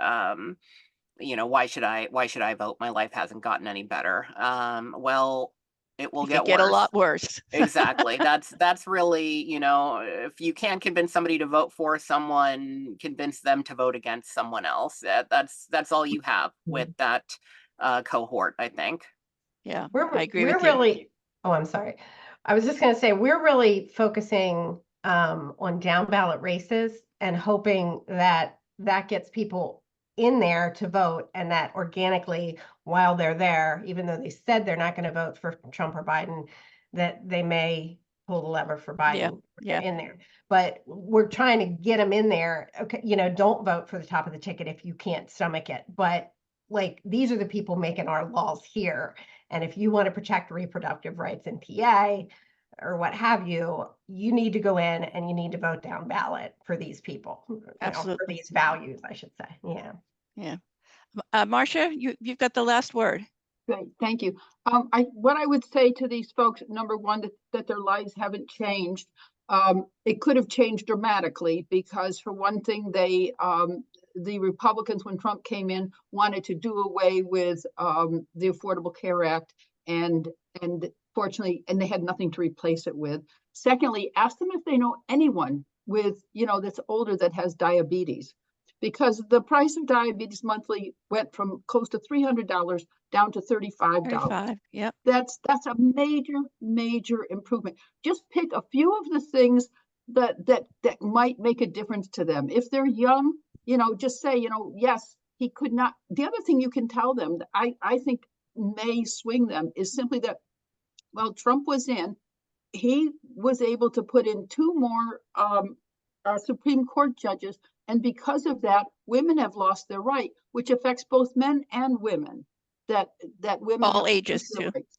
Speaker 8: you know, why should I vote? My life hasn't gotten any better. Well, it will get
Speaker 2: a
Speaker 8: worse.
Speaker 2: lot worse.
Speaker 8: Exactly. That's really, you know, if you can't convince somebody to vote for someone, convince them to vote against someone else. That's all you have with that cohort, I think.
Speaker 2: Yeah, I agree with you.
Speaker 1: Really, oh, I'm sorry. I was just going to say, we're really focusing on down ballot races and hoping that gets people in there to vote, and that organically, while they're there, even though they said they're not going to vote for Trump or Biden, that they may pull the lever for Biden in there. But we're trying to get them in there. Okay, you know, don't vote for the top of the ticket if you can't stomach it. But like, these are the people making our laws here. And if you want to protect reproductive rights in PA or what have you, you need to go in and you need to vote down ballot for these people.
Speaker 2: Absolutely.
Speaker 1: For these values, I should say. Yeah.
Speaker 2: Yeah. Marcia, you've got the last word.
Speaker 11: Great, thank you. What I would say to these folks, number one, that their lives haven't changed. It could have changed dramatically because, for one thing, the Republicans, when Trump came in, wanted to do away with the Affordable Care Act, and fortunately, and they had nothing to replace it with. Secondly, ask them if they know anyone with, you know, that's older that has diabetes. because the price of diabetes monthly went from close to $300 down to $35.
Speaker 2: 35, yep.
Speaker 11: That's a major improvement. Just pick a few of the things that might make a difference to them. If they're young, just say, yes, he could not. The other thing you can tell them that I think may swing them is simply that while Trump was in, he was able to put in 2 more Supreme Court judges. And because of that, women have lost their right, which affects both men and women. That women
Speaker 2: All
Speaker 11: have
Speaker 2: ages
Speaker 11: lost their
Speaker 2: too.
Speaker 11: rights.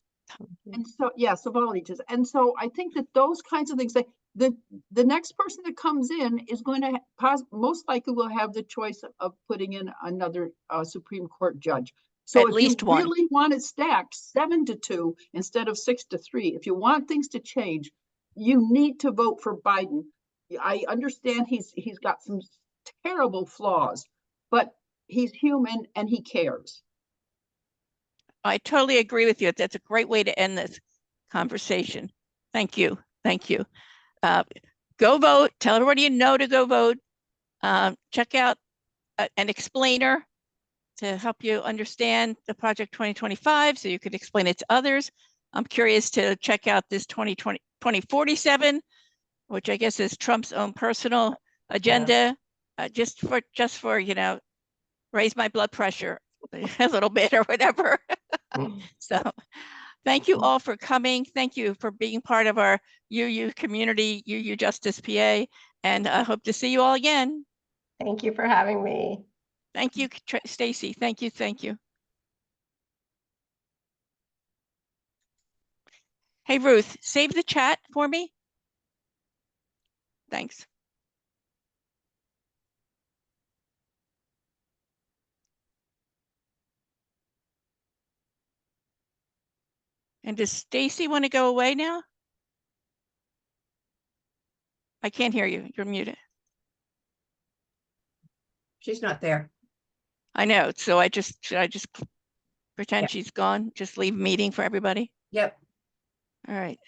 Speaker 11: And so, yes, of all ages. And so I think that those kinds of things, like the next person that comes in is going to most likely will have the choice of putting in another Supreme Court judge. So
Speaker 2: At
Speaker 11: if
Speaker 2: least
Speaker 11: you
Speaker 2: one.
Speaker 11: really want it stacked 7-2 instead of 6-3, if you want things to change, you need to vote for Biden. I understand he's got some terrible flaws, but he's human and he cares.
Speaker 2: I totally agree with you. That's a great way to end this conversation. Thank you. Thank you. Go vote. Tell everybody you know to go vote. Check out an explainer to help you understand the Project 2025 so you could explain it to others. I'm curious to check out this 2047, which I guess is Trump's own personal agenda, just for raise my blood pressure a little bit or whatever. So thank you all for coming. Thank you for being part of our UU community, UUJusticePA, and I hope to see you all again.
Speaker 1: Thank you for having me.
Speaker 2: Thank you, Stacy. Thank you. Thank you. Hey, Ruth, save the chat for me. Thanks. And does Stacy want to go away now? I can't hear you. You're muted.
Speaker 12: She's not there.
Speaker 2: I know. So should I just pretend she's gone? Just leave meeting for everybody?
Speaker 12: Yep.
Speaker 2: All right.